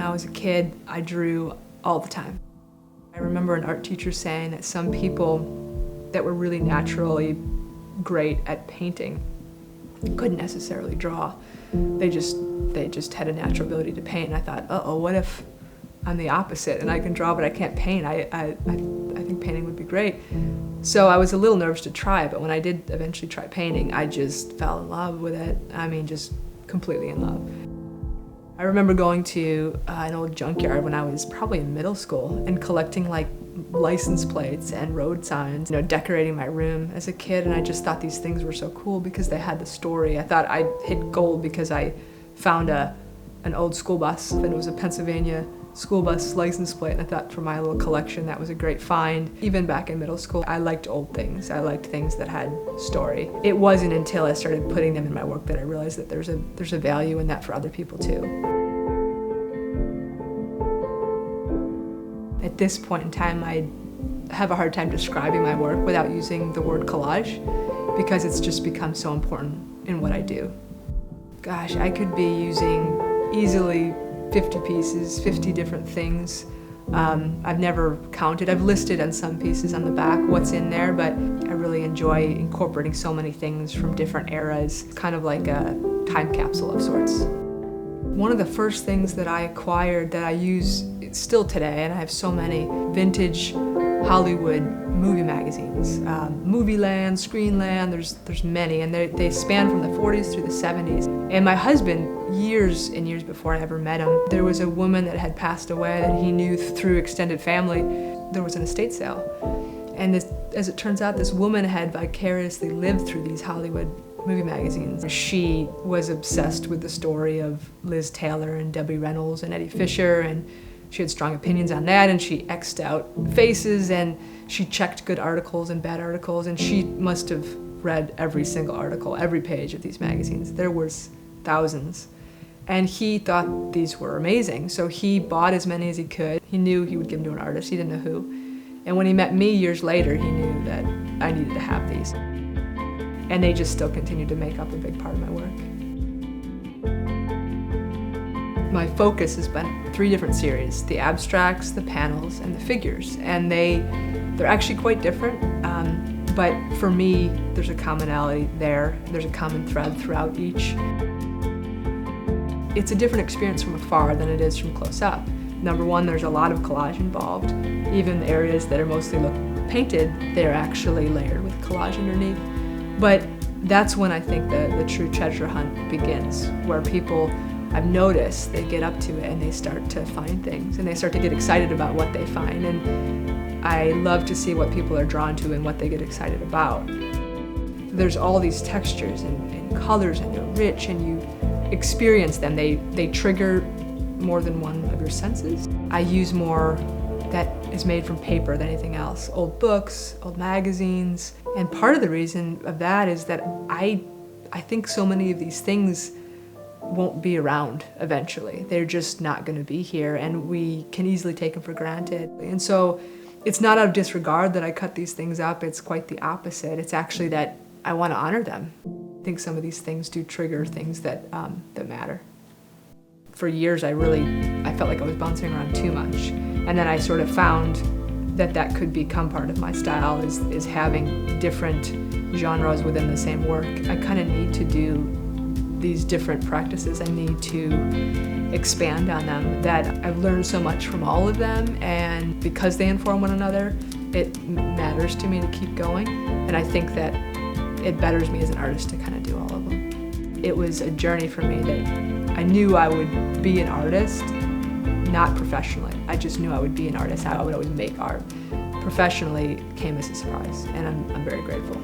I was a kid, I drew all the time. I remember an art teacher saying that some people that were really naturally great at painting couldn't necessarily draw. They just had a natural ability to paint. And I thought, uh-oh, what if I'm the opposite and I can draw but I can't paint? I think painting would be great. So I was a little nervous to try it, but when I did eventually try painting, I just fell in love with it. I mean, just completely in love. I remember going to an old junkyard when I was probably in middle school and collecting like license plates and road signs, decorating my room as a kid, and I just thought these things were so cool because they had the story. I thought I'd hit gold because I found an old school bus, and it was a Pennsylvania school bus license plate, and I thought for my little collection that was a great find. Even back in middle school, I liked old things. I liked things that had story. It wasn't until I started putting them in my work that I realized that there's a value in that for other people too. At this point in time, I have a hard time describing my work without using the word collage because it's just become so important in what I do. Gosh, I could be using easily 50 pieces, 50 different things. I've never counted. I've listed on some pieces on the back what's in there, but I really enjoy incorporating so many things from different eras, kind of like a time capsule of sorts. One of the first things that I acquired that I use still today, and I have so many, vintage Hollywood movie magazines. Movieland, Screenland, there's many, and they span from the 40s through the 70s. And my husband, years and years before I ever met him, there was a woman that had passed away that he knew through extended family. There was an estate sale. And as it turns out, this woman had vicariously lived through these Hollywood movie magazines. She was obsessed with the story of Liz Taylor and Debbie Reynolds and Eddie Fisher, and she had strong opinions on that, and she X'd out faces, and she checked good articles and bad articles, and she must have read every single article, every page of these magazines. There was thousands. And he thought these were amazing, so he bought as many as he could. He knew he would give them to an artist, he didn't know who. And when he met me years later, he knew that I needed to have these. And they just still continue to make up a big part of my work. My focus has been 3 different series: the abstracts, the panels, and the figures. And they're actually quite different, but for me, there's a commonality there. There's a common thread throughout each. It's a different experience from afar than it is from close up. Number one, there's a lot of collage involved. Even the areas that are mostly look painted, they're actually layered with collage underneath. But that's when I think the true treasure hunt begins, where people, I've noticed, they get up to it and they start to find things, and they start to get excited about what they find. And I love to see what people are drawn to and what they get excited about. There's all these textures and colors, and they're rich, and you experience them. They trigger more than one of your senses. I use more that is made from paper than anything else. Old books, old magazines. And part of the reason of that is that I think so many of these things won't be around eventually. They're just not going to be here, and we can easily take them for granted. And so it's not out of disregard that I cut these things up. It's quite the opposite. It's actually that I want to honor them. I think some of these things do trigger things that matter. For years, I felt like I was bouncing around too much. And then I sort of found that could become part of my style, is having different genres within the same work. I kind of need to do these different practices. I need to expand on them. That I've learned so much from all of them, and because they inform one another, it matters to me to keep going. And I think that it betters me as an artist to kind of do all of them. It was a journey for me that I knew I would be an artist, not professionally. I just knew I would be an artist. I would always make art. Professionally came as a surprise, and I'm very grateful.